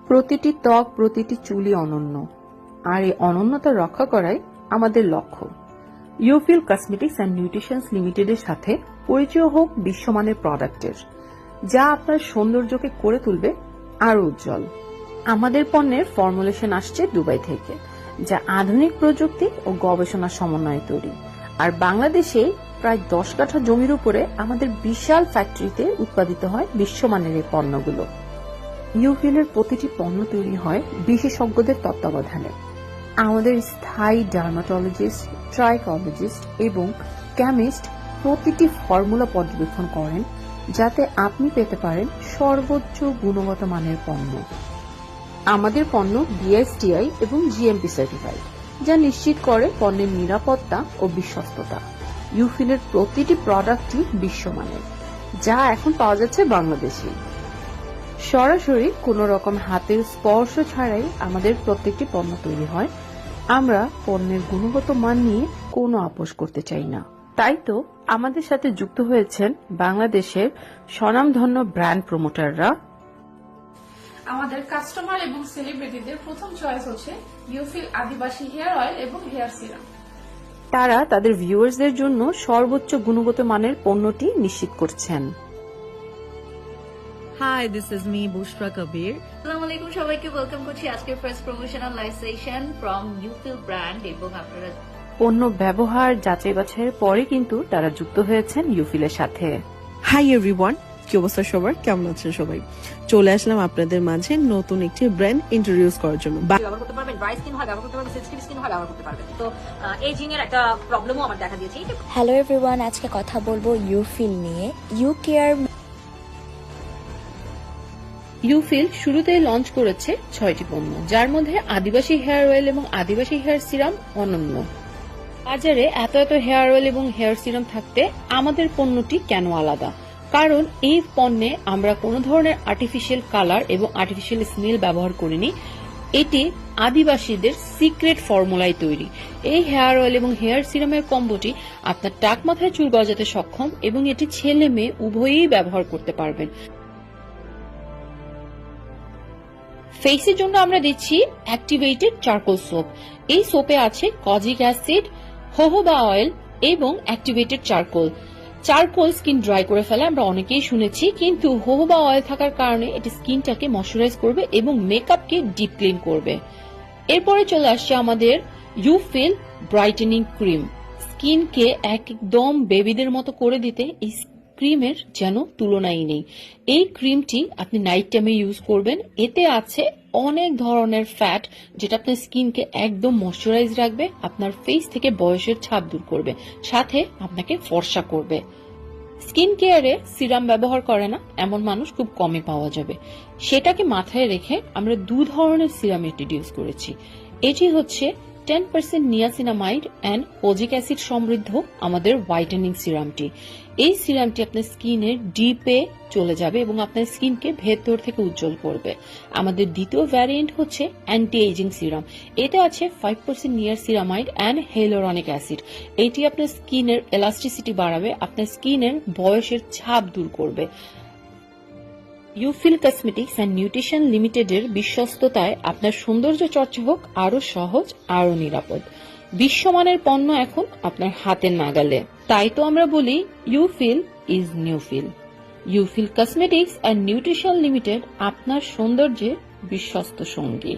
প্রতিটি ত্বক, প্রতিটি চুলই অনন্য, আর এই অনন্যতা রক্ষা করাই আমাদের লক্ষ্য। ইউফিল কসমেটিক্স অ্যান্ড নিউট্রিশনস লিমিটেডের সাথে পরিচয় হোক বিশ্বমানের প্রোডাক্টের, যা আপনার সৌন্দর্যকে করে তুলবে আরো উজ্জ্বল। আমাদের পণ্যের ফর্মুলেশন আসছে দুবাই থেকে, যা আধুনিক প্রযুক্তি ও গবেষণার সমন্বয়ে তৈরি। আর বাংলাদেশে প্রায় 10 কাঠা জমির উপরে আমাদের বিশাল ফ্যাক্টরিতে উৎপাদিত হয় বিশ্বমানের এই পণ্যগুলো। ইউফিলের প্রতিটি পণ্য তৈরি হয় বিশেষজ্ঞদের তত্ত্বাবধানে। আমাদের স্থায়ী ডার্মাটোলজিস্ট, ট্রাইকোলজিস্ট এবং কেমিস্ট প্রতিটি ফর্মুলা পর্যবেক্ষণ করেন, যাতে আপনি পেতে পারেন সর্বোচ্চ গুণগত মানের পণ্য। আমাদের পণ্য বিএসটিআই এবং জিএমপি সার্টিফাইড, যা নিশ্চিত করে পণ্যের নিরাপত্তা ও বিশ্বস্ততা। ইউফিলের প্রতিটি প্রোডাক্টই বিশ্বমানের, যা এখন পাওয়া যাচ্ছে বাংলাদেশে। সরাসরি কোনো রকম হাতের স্পর্শ ছাড়াই আমাদের প্রত্যেকটি পণ্য তৈরি হয়। আমরা পণ্যের গুণগত মান নিয়ে কোনো আপোষ করতে চাই না। তাই তো আমাদের সাথে যুক্ত হয়েছেন বাংলাদেশের স্বনামধন্য ব্র্যান্ড প্রমোটাররা। আমাদের কাস্টমার এবং সেলিব্রিটিদের প্রথম চয়েস হচ্ছে ইউফিল আদিবাসী হেয়ার অয়েল এবং হেয়ার সিরাম। তারা তাদের ভিউয়ার্সদের জন্য সর্বোচ্চ গুণগত মানের পণ্যটি নিশ্চিত করছেন। Hi, this is me, Bushra Kabir. আসসালামু আলাইকুম, সবাইকে ওয়েলকাম করছি আজকের first promotional live session from Ufeel brand. এবং আপনারা পণ্য ব্যবহার যাচাই বাছাইয়ের পরে কিন্তু তারা যুক্ত হয়েছেন ইউফিলের সাথে। হাই এভরিওয়ান, কি অবস্থা সবার, কেমন আছেন সবাই? চলে আসলাম আপনাদের মাঝে নতুন একটি ব্র্যান্ড ইন্ট্রোডিউস করার জন্য। ব্যবহার করতে পারবেন, ড্রাই স্কিন হয় ব্যবহার করতে পারবেন, সেনসিটিভ স্কিন হয় ব্যবহার করতে পারবেন। তো এজিং এর একটা প্রবলেমও আমার দেখা দিয়েছে। হ্যালো এভরিওয়ান, আজকে কথা বলবো ইউফিল নিয়ে। ইউ কেয়ার ইউফিল শুরুতেই লঞ্চ করেছে 6টি পণ্য, যার মধ্যে আদিবাসী হেয়ার অয়েল এবং আদিবাসী হেয়ার সিরাম অনন্য। বাজারে এত এত হেয়ার অয়েল এবং হেয়ার সিরাম থাকতে আমাদের পণ্যটি কেন আলাদা? কারণ এই পণ্যে আমরা কোনো ধরনের আর্টিফিশিয়াল কালার এবং আর্টিফিশিয়াল স্মেল ব্যবহার করিনি। এটি আদিবাসীদের সিক্রেট ফর্মুলায় তৈরি। এই হেয়ার অয়েল এবং হেয়ার সিরামের কম্বোটি আপনার টাক মাথায় চুল গজাতে সক্ষম এবং এটি ছেলে মেয়ে উভয়েই ব্যবহার করতে পারবেন। ফেসের জন্য আমরা দিচ্ছি অ্যাক্টিভেটেড চারকোল সোপ। এই সোপে আছে কজিক অ্যাসিড, হোহোবা অয়েল এবং activated charcoal. Charcoal skin dry করে ফেলে, আমরা অনেকেই শুনেছি, কিন্তু হোহোবা অয়েল থাকার কারণে এটি স্কিনটাকে ময়শ্চারাইজ করবে এবং মেকআপকে ডিপ ক্লিন করবে। এরপরে চলে আসছে আমাদের ইউফিল ব্রাইটেনিং ক্রিম। স্কিনকে একদম বেবিদের মতো করে দিতে এই ক্রিমের যেন তুলনাই নেই। এই ক্রিমটি আপনি নাইট টাইমে ইউজ করবেন। এতে আছে অনেক ধরনের ফ্যাট, যেটা আপনার স্কিনকে একদম ময়শ্চারাইজ রাখবে, আপনার ফেস থেকে বয়সের ছাপ দূর করবে, সাথে আপনাকে ফর্সা করবে। স্কিন কেয়ারে সিরাম ব্যবহার করে না এমন মানুষ খুব কমই পাওয়া যাবে। সেটাকে মাথায় রেখে আমরা 2 ধরনের সিরাম ইন্ট্রোডিউস করেছি। এটি হচ্ছে 10% নিয়াসিনামাইড অ্যান্ড ওজিক অ্যাসিড সমৃদ্ধ আমাদের হোয়াইটেনিং সিরামটি। এই সিরামটি আপনার স্কিনের ডিপে চলে যাবে এবং আপনার স্কিনকে ভেতর থেকে উজ্জ্বল করবে। আমাদের দ্বিতীয় ভ্যারিয়েন্ট হচ্ছে অ্যান্টি এজিং সিরাম। এতে আছে 5% নিয়াসিনামাইড অ্যান্ড হিয়ালুরনিক অ্যাসিড। এটি আপনার স্কিনের এলাস্টিসিটি বাড়াবে, আপনার স্কিনের বয়সের ছাপ দূর করবে। ইউফিল কসমেটিক্স অ্যান্ড নিউট্রিশন লিমিটেডের বিশ্বস্ততায় আপনার সৌন্দর্য চর্চা হোক আরো সহজ, আরো নিরাপদ। বিশ্বমানের পণ্য এখন আপনার হাতের নাগালে। তাই তো আমরা বলি Ufeel is new feel. Ufeel cosmetics and nutrition limited আপনার সৌন্দর্যের বিশ্বস্ত সঙ্গী।